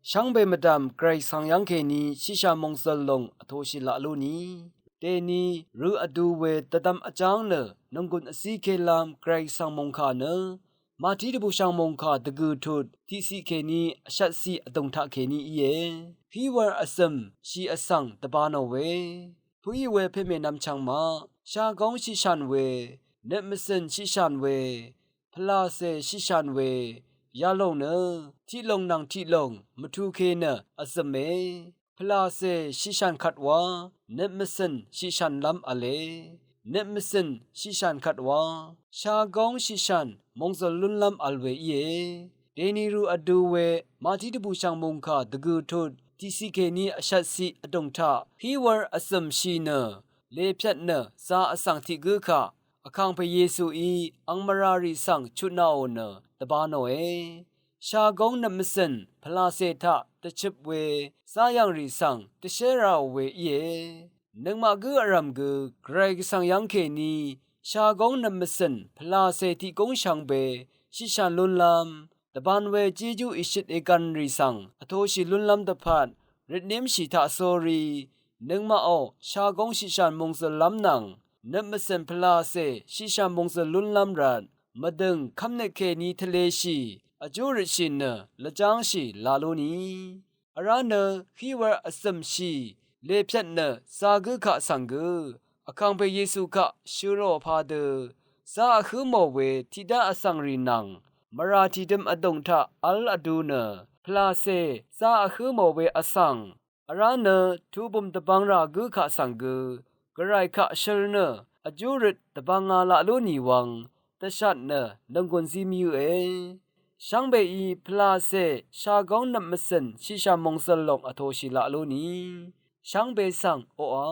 ช่างเบมดามไกรสังยังเคนีชิชามงสลงอโทชิละลูนีเตนีรู้อดูเวตดำอาจางเนนงกุนอสีเคลามไกรสังมงคาเนมาที่ดบุช่างมงคาตะกูทุดที่สีเคนีชัดสีอตงทะเคนีเยพี่วาอสมชีอสังตบานเวผู้ยเวเพ่เมนำช่างมาชากองชิชันเวเนมสันชิชันเวพลาเซชิชันเวยาลงเนที่ลงนังที่ลงมาทูเคเนอสเมพลาเซชิชันขัดวาเนมสันชิชันลำอเลเนมสันชิชันขัดวาชากองชิชันมงสลุนลำอัลเวเยเดนิรูอดูเวมาที่ดบูช่างมงคาตะกูทุดที่สิเคนีอชัดสีอดงทาฮีวาอสมชีเนเลพยัดเนซาอสังทิกุค่ะอคังพระเยซูอีอังมาราริสังชุนาโอเนตบานโอเอชากงนมสันพลาเซทะตะชิบเวซายังริสังตะเชราเวเยนึงมากุอรัมกุไกรกสังยังเคนีชากงนมสันพลาเซติกงชังเบชิชันลุนลามตะบานเวจีจูอิชิตเอกันริสังอโทชิลุนลามตะพัดริดเนมชิทาโซรีนึงมาโอชากงชิชันมงสลัมนังนับมาเซนพลาเซชิชามงสลุนลำรันมาดึงคำเนเคนีทะเลชีอจูริชินเนละจางชีลาโลนีอาราเนฮีวาอสมชีเลพยัดเนซากุขะสังกุอคังเปเยซูขะชูโรพาเดซาคือโมเวทิดาอสังรีนังมราทิดมอดงทะอัลอดูเนพลาเซซาคือโมเวอสังอาราเนทูบุมตะบังรากุขะสังกุกระไรคะเชลเนอจูริตตะบังงาละโลนีวังตะชัดเนนังกวนซีมิวเอช่างเบอีพลาเซชากองนับมสันชิชามงสลงอโทชิละโลนีช่างเบสังโออา